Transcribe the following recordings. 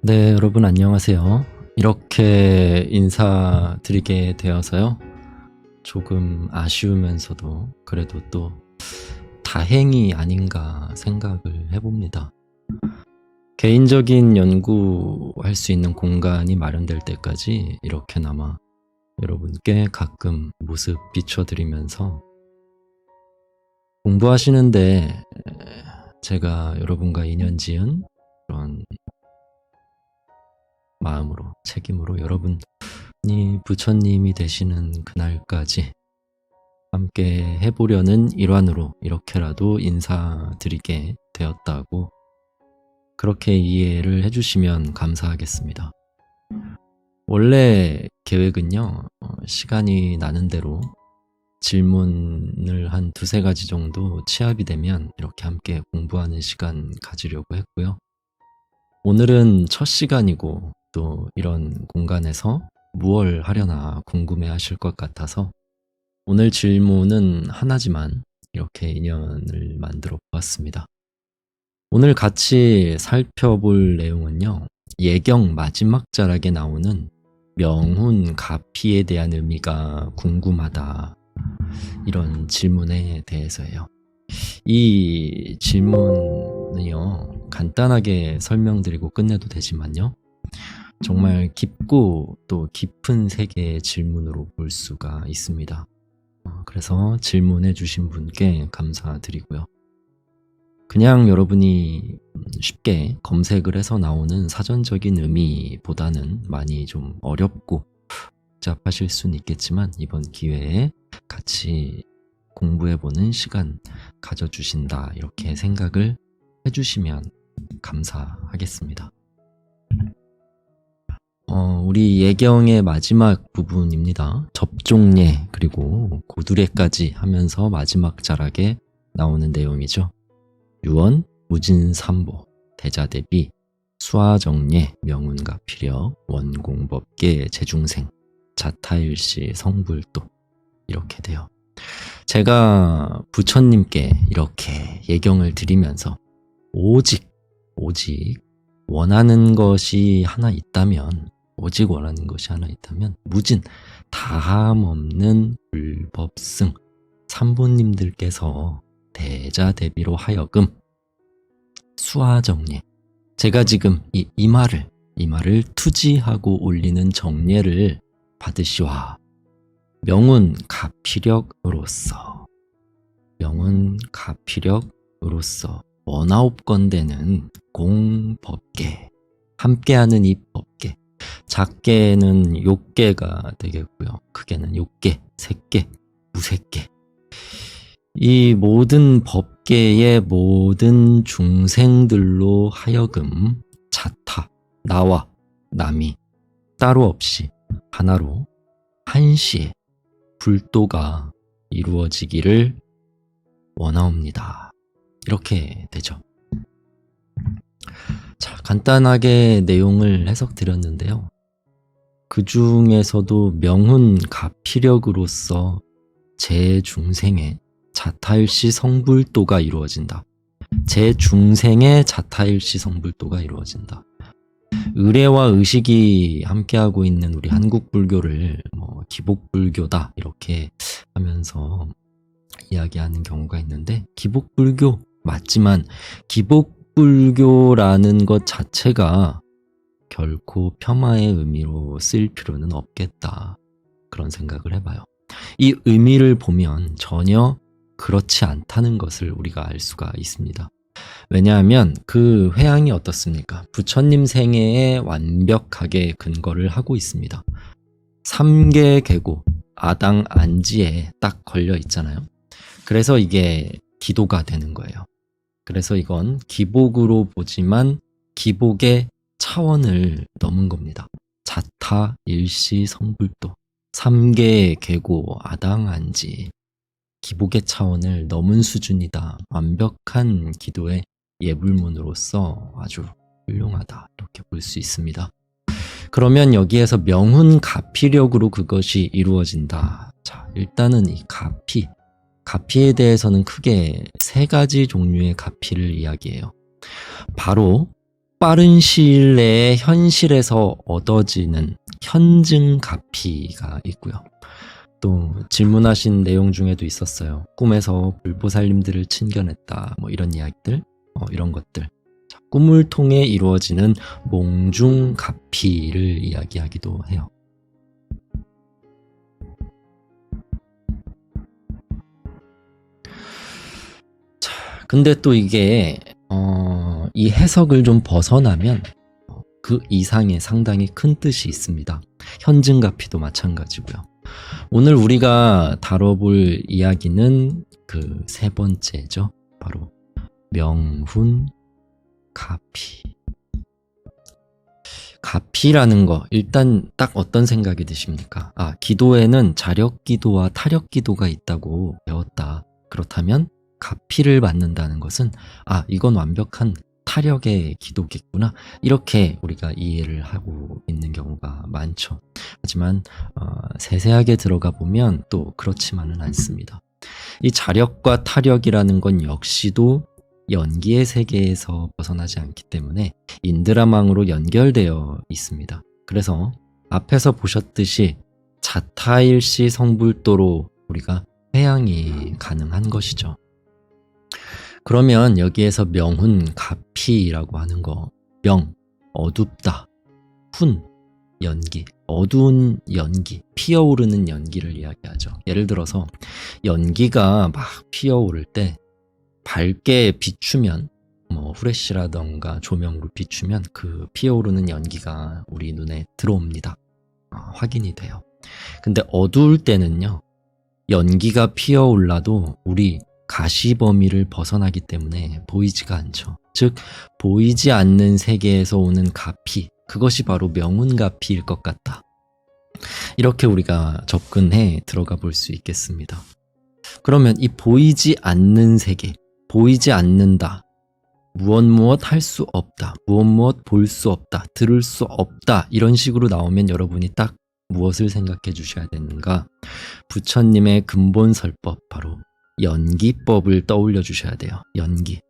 네, 여러분 안녕하세요. 이렇게 인사드리게 되어서요. 조금 아쉬우면서도 그래도 또 다행이 아닌가 생각을 해봅니다. 개인적인 연구할 수 있는 공간이 마련될 때까지 이렇게나마 여러분께 가끔 모습 비춰드리면서 공부하시는데 제가 여러분과 인연 지은 그런 마음으로, 책임으로 여러분이 부처님이 되시는 그날까지 함께 해보려는 일환으로 이렇게라도 인사드리게 되었다고 그렇게 이해를 해주시면 감사하겠습니다. 원래 계획은요, 시간이 나는 대로 질문을 한 두세 가지 정도 취합이 되면 이렇게 함께 공부하는 시간 가지려고 했고요. 오늘은 첫 시간이고 또 이런 공간에서 무얼 하려나 궁금해 하실 것 같아서 오늘 질문은 하나지만 이렇게 인연을 만들어 보았습니다. 오늘 같이 살펴볼 내용은요, 예경 마지막 자락에 나오는 명훈 가피에 대한 의미가 궁금하다, 이런 질문에 대해서예요. 이 질문은요, 간단하게 설명드리고 끝내도 되지만요, 정말 깊고 또 깊은 세계의 질문으로 볼 수가 있습니다. 그래서 질문해 주신 분께 감사드리고요. 그냥 여러분이 쉽게 검색을 해서 나오는 사전적인 의미보다는 많이 좀 어렵고 복잡하실 수는 있겠지만 이번 기회에 같이 공부해보는 시간 가져주신다, 이렇게 생각을 해주시면 감사하겠습니다. 우리 예경의 마지막 부분입니다. 접종예 그리고 고두례까지 하면서 마지막 자락에 나오는 내용이죠. 유언, 무진삼보, 대자대비, 수화정예, 명운가피력, 원공법계, 재중생, 자타일시, 성불도, 이렇게 돼요. 제가 부처님께 이렇게 예경을 드리면서 오직 원하는 것이 하나 있다면, 오직 원하는 것이 하나 있다면 무진 다함없는 불법승 삼보님들께서 대자대비로 하여금 수화정예, 제가 지금 이 말을 투지하고 올리는 정예를 받으시와 명운 가피력으로서 원아홉건대는 공법계, 함께하는 이 법계, 작계는 욕계가 되겠고요. 크게는 욕계, 색계, 무색계, 이 모든 법계의 모든 중생들로 하여금 자타, 나와 남이 따로 없이 하나로 한시에 불도가 이루어지기를 원하옵니다. 이렇게 되죠. 자, 간단하게 내용을 해석드렸는데요. 그 중에서도 명훈 가피력으로서 제중생의 자타일시 성불도가 이루어진다. 제중생의 자타일시 성불도가 이루어진다. 의례와 의식이 함께하고 있는 우리 한국 불교를 기복불교다 이렇게 하면서 이야기하는 경우가 있는데, 기복불교 맞지만 기복불교라는 것 자체가 결코 폄하의 의미로 쓰일 필요는 없겠다, 그런 생각을 해봐요. 이 의미를 보면 전혀 그렇지 않다는 것을 우리가 알 수가 있습니다. 왜냐하면 그 회양이 어떻습니까? 부처님 생애에 완벽하게 근거를 하고 있습니다. 3계 계고 아당 안지에 딱 걸려 있잖아요. 그래서 이게 기도가 되는 거예요. 그래서 이건 기복으로 보지만 기복의 차원을 넘은 겁니다. 자타 일시 성불도, 3계 계고 아당 안지, 기복의 차원을 넘은 수준이다. 완벽한 기도의 예불문으로서 아주 훌륭하다, 이렇게 볼 수 있습니다. 그러면 여기에서 명훈 가피력으로 그것이 이루어진다. 자, 일단은 이 가피에 대해서는 크게 세 가지 종류의 가피를 이야기해요. 바로 빠른 시일 내에 현실에서 얻어지는 현증가피가 있고요. 또 질문하신 내용 중에도 있었어요. 꿈에서 불보살님들을 친견했다. 뭐 이런 이야기들, 이런 것들. 자, 꿈을 통해 이루어지는 몽중가피를 이야기하기도 해요. 자, 근데 또 이게 이 해석을 좀 벗어나면 그 이상의 상당히 큰 뜻이 있습니다. 현증가피도 마찬가지고요. 오늘 우리가 다뤄볼 이야기는 그 세 번째죠. 바로 명훈 가피. 가피라는 거 일단 딱 어떤 생각이 드십니까? 기도에는 자력기도와 타력기도가 있다고 배웠다. 그렇다면 가피를 받는다는 것은 이건 완벽한 타력의 기도겠구나. 이렇게 우리가 이해를 하고 있는 경우가 많죠. 하지만 세세하게 들어가 보면 또 그렇지만은 않습니다. 이 자력과 타력이라는 건 역시도 연기의 세계에서 벗어나지 않기 때문에 인드라망으로 연결되어 있습니다. 그래서 앞에서 보셨듯이 자타일시 성불도로 우리가 회양이 가능한 것이죠. 그러면 여기에서 명훈 가피라고 하는 거, 명, 어둡다, 훈, 연기, 어두운 연기, 피어오르는 연기를 이야기하죠. 예를 들어서 연기가 막 피어오를 때 밝게 비추면, 후레쉬라던가 조명으로 비추면 그 피어오르는 연기가 우리 눈에 들어옵니다. 확인이 돼요. 근데 어두울 때는요, 연기가 피어올라도 우리 가시 범위를 벗어나기 때문에 보이지가 않죠. 즉 보이지 않는 세계에서 오는 가피, 그것이 바로 명운가피일 것 같다. 이렇게 우리가 접근해 들어가 볼 수 있겠습니다. 그러면 이 보이지 않는 세계, 보이지 않는다, 무엇 할 수 없다, 무엇 볼 수 없다, 들을 수 없다, 이런 식으로 나오면 여러분이 딱 무엇을 생각해 주셔야 되는가? 부처님의 근본 설법, 바로 연기법을 떠올려 주셔야 돼요. 연기.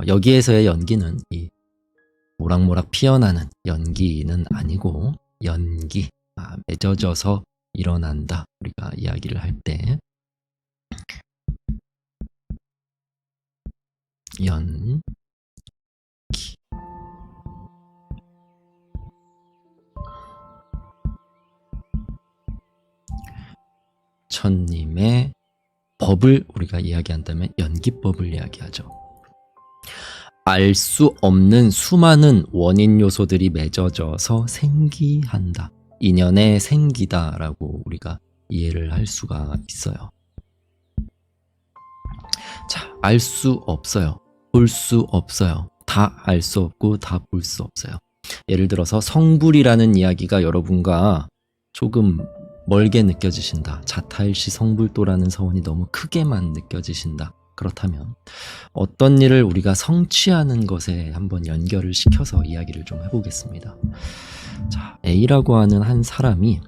여기에서의 연기는 이 모락모락 피어나는 연기는 아니고 연기, 맺어져서 일어난다. 우리가 이야기를 할 때 연기. 부처님의 법을 우리가 이야기한다면 연기법을 이야기하죠. 알 수 없는 수많은 원인 요소들이 맺어져서 생기한다. 인연의 생기다라고 우리가 이해를 할 수가 있어요. 자, 알 수 없어요. 볼 수 없어요. 다 알 수 없고 다 볼 수 없어요. 예를 들어서 성불이라는 이야기가 여러분과 조금 멀게 느껴지신다. 자타일시 성불도라는 서원이 너무 크게만 느껴지신다. 그렇다면 어떤 일을 우리가 성취하는 것에 한번 연결을 시켜서 이야기를 좀 해보겠습니다. 자, A라고 하는 한 사람이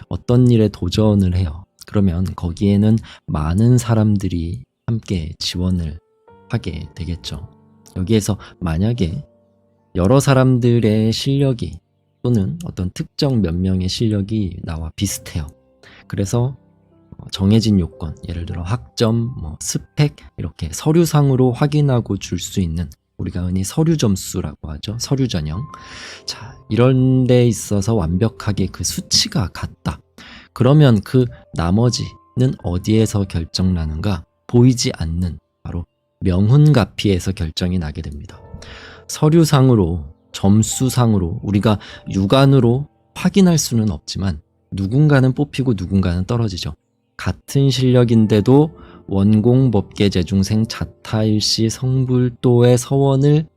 어떤 일에 도전을 해요. 그러면 거기에는 많은 사람들이 함께 지원을 하게 되겠죠. 여기에서 만약에 여러 사람들의 실력이 또는 어떤 특정 몇 명의 실력이 나와 비슷해요. 그래서 정해진 요건, 예를 들어 학점, 스펙, 이렇게 서류상으로 확인하고 줄 수 있는, 우리가 흔히 서류 점수라고 하죠. 서류 전형. 자, 이런 데 있어서 완벽하게 그 수치가 같다. 그러면 그 나머지는 어디에서 결정나는가? 보이지 않는 바로 명훈가피에서 결정이 나게 됩니다. 서류상으로, 점수상으로 우리가 육안으로 확인할 수는 없지만 누군가는 뽑히고 누군가는 떨어지죠. 같은 실력인데도 원공법계 재중생 자타일시 성불도의 서원을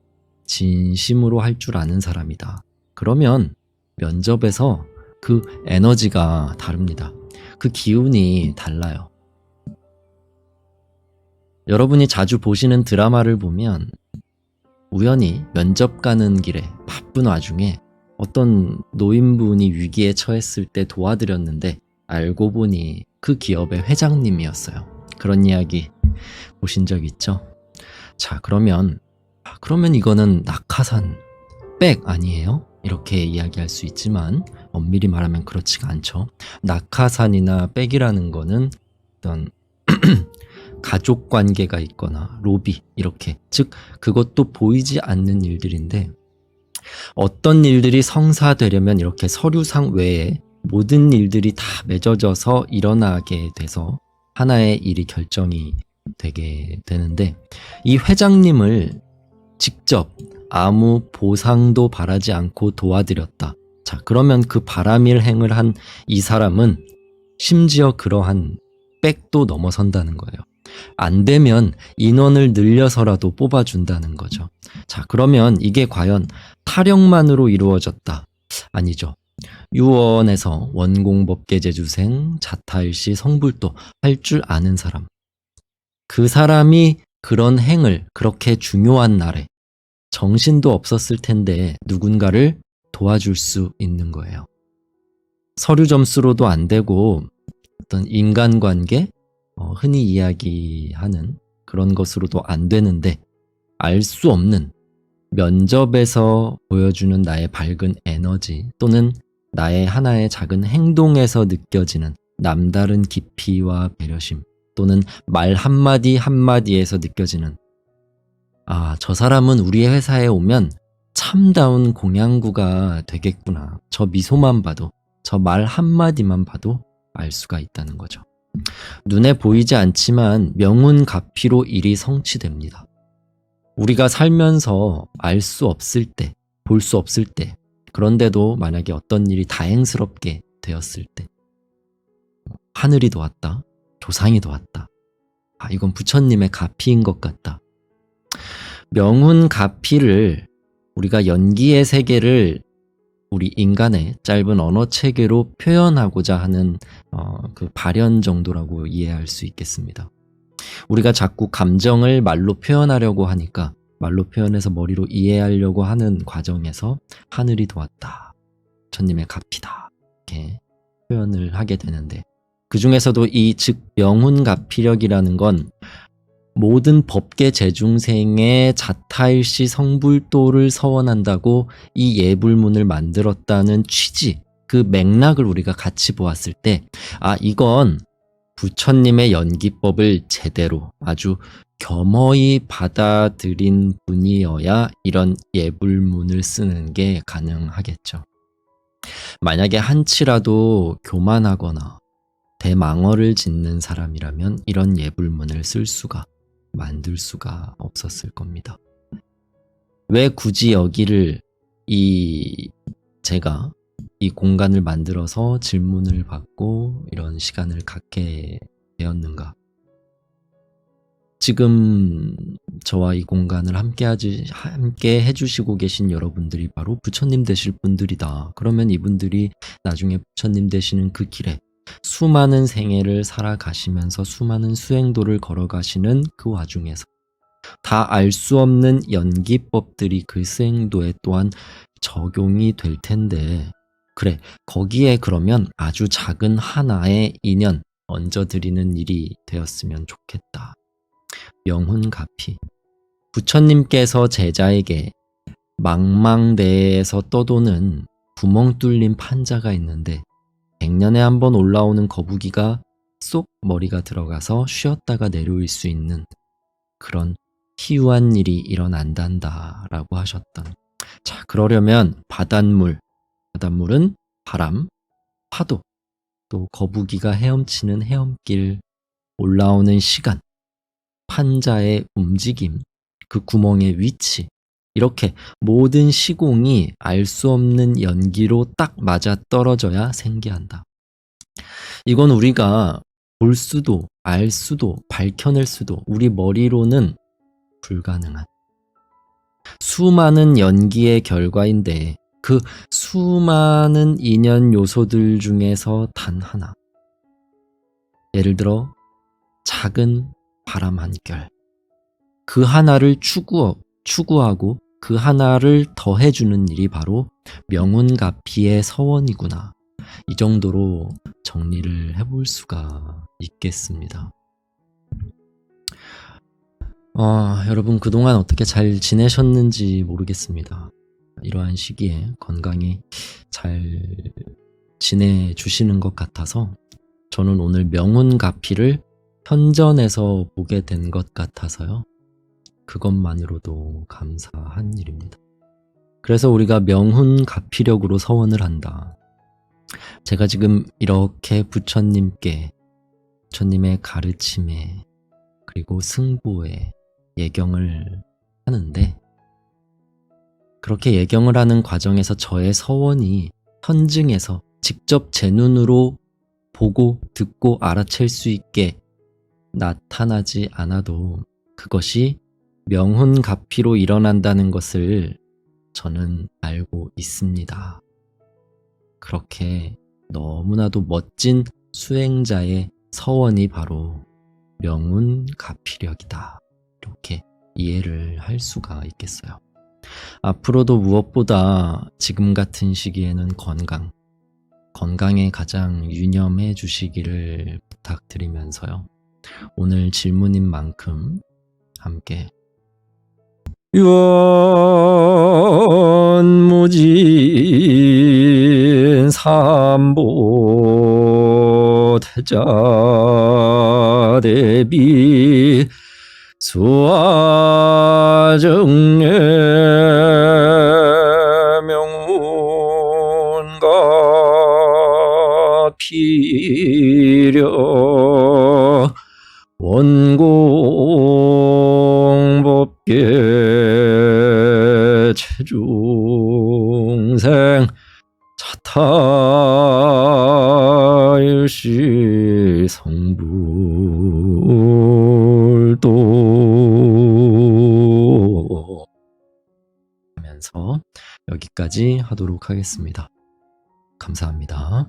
진심으로 할 줄 아는 사람이다. 그러면 면접에서 그 에너지가 다릅니다. 그 기운이 달라요. 여러분이 자주 보시는 드라마를 보면 우연히 면접 가는 길에 바쁜 와중에 어떤 노인분이 위기에 처했을 때 도와드렸는데 알고 보니 그 기업의 회장님이었어요. 그런 이야기 보신 적 있죠? 자, 그러면 이거는 낙하산, 빽 아니에요? 이렇게 이야기할 수 있지만 엄밀히 말하면 그렇지가 않죠. 낙하산이나 빽이라는 거는 어떤 가족 관계가 있거나 로비 이렇게, 즉 그것도 보이지 않는 일들인데, 어떤 일들이 성사되려면 이렇게 서류상 외에 모든 일들이 다 맺어져서 일어나게 돼서 하나의 일이 결정이 되게 되는데, 이 회장님을 직접 아무 보상도 바라지 않고 도와드렸다. 자, 그러면 그 바람일 행을 한 이 사람은 심지어 그러한 빽도 넘어선다는 거예요. 안 되면 인원을 늘려서라도 뽑아준다는 거죠. 자, 그러면 이게 과연 타령만으로 이루어졌다? 아니죠. 유언에서 원공법계제주생, 자타일시, 성불도 할 줄 아는 사람, 그 사람이 그런 행을 그렇게 중요한 날에 정신도 없었을 텐데 누군가를 도와줄 수 있는 거예요. 서류 점수로도 안 되고 어떤 인간관계, 흔히 이야기하는 그런 것으로도 안 되는데, 알 수 없는 면접에서 보여주는 나의 밝은 에너지, 또는 나의 하나의 작은 행동에서 느껴지는 남다른 깊이와 배려심, 또는 말 한마디 한마디에서 느껴지는, 아, 저 사람은 우리의 회사에 오면 참다운 공양구가 되겠구나. 저 미소만 봐도, 저 말 한마디만 봐도 알 수가 있다는 거죠. 눈에 보이지 않지만 명운가피로 일이 성취됩니다. 우리가 살면서 알 수 없을 때, 볼 수 없을 때, 그런데도 만약에 어떤 일이 다행스럽게 되었을 때, 하늘이 도왔다, 조상이 도왔다, 아, 이건 부처님의 가피인 것 같다. 명운가피를 우리가 연기의 세계를 우리 인간의 짧은 언어체계로 표현하고자 하는 그 발현 정도라고 이해할 수 있겠습니다. 우리가 자꾸 감정을 말로 표현하려고 하니까 말로 표현해서 머리로 이해하려고 하는 과정에서 하늘이 도왔다, 부처님의 가피다, 이렇게 표현을 하게 되는데, 그 중에서도 이 즉 명운가피력이라는 건 모든 법계 재중생의 자타일시 성불도를 서원한다고 이 예불문을 만들었다는 취지, 그 맥락을 우리가 같이 보았을 때, 아, 이건 부처님의 연기법을 제대로 아주 겸허히 받아들인 분이어야 이런 예불문을 쓰는 게 가능하겠죠. 만약에 한치라도 교만하거나 대망어를 짓는 사람이라면 이런 예불문을 만들 수가 없었을 겁니다. 왜 굳이 여기를 제가 이 공간을 만들어서 질문을 받고 이런 시간을 갖게 되었는가? 지금 저와 이 공간을 함께 해주시고 계신 여러분들이 바로 부처님 되실 분들이다. 그러면 이분들이 나중에 부처님 되시는 그 길에 수많은 생애를 살아가시면서 수많은 수행도를 걸어가시는 그 와중에서 다 알 수 없는 연기법들이 그 수행도에 또한 적용이 될 텐데, 그래, 거기에 그러면 아주 작은 하나의 인연 얹어드리는 일이 되었으면 좋겠다. 명훈가피. 부처님께서 제자에게 망망대해에서 떠도는 구멍 뚫린 판자가 있는데 100년에 한 번 올라오는 거북이가 쏙 머리가 들어가서 쉬었다가 내려올 수 있는 그런 희유한 일이 일어난단다 라고 하셨던, 자, 그러려면 바닷물은 바람, 파도, 또 거북이가 헤엄치는 헤엄길, 올라오는 시간, 판자의 움직임, 그 구멍의 위치, 이렇게 모든 시공이 알 수 없는 연기로 딱 맞아 떨어져야 생기한다. 이건 우리가 볼 수도 알 수도 밝혀낼 수도 우리 머리로는 불가능한 수많은 연기의 결과인데, 그 수많은 인연 요소들 중에서 단 하나, 예를 들어 작은 바람 한 결, 그 하나를 추구하고 그 하나를 더해주는 일이 바로 명운가피의 서원이구나, 이 정도로 정리를 해볼 수가 있겠습니다. 여러분 그동안 어떻게 잘 지내셨는지 모르겠습니다. 이러한 시기에 건강히 잘 지내주시는 것 같아서 저는 오늘 명운가피를 현전에서 보게 된 것 같아서요. 그것만으로도 감사한 일입니다. 그래서 우리가 명운가피력으로 서원을 한다. 제가 지금 이렇게 부처님께 부처님의 가르침에 그리고 승보에 예경을 하는데 그렇게 예경을 하는 과정에서 저의 서원이 현증에서 직접 제 눈으로 보고 듣고 알아챌 수 있게 나타나지 않아도 그것이 명훈가피로 일어난다는 것을 저는 알고 있습니다. 그렇게 너무나도 멋진 수행자의 서원이 바로 명운가피력이다. 이렇게 이해를 할 수가 있겠어요. 앞으로도 무엇보다 지금 같은 시기에는 건강에 가장 유념해 주시기를 부탁드리면서요. 오늘 질문인 만큼 함께 유언무진 삼보 태자 대비 수화정례 명운가 피려 원공법계 체중생 차타일시 성불도 하면서 여기까지 하도록 하겠습니다. 감사합니다.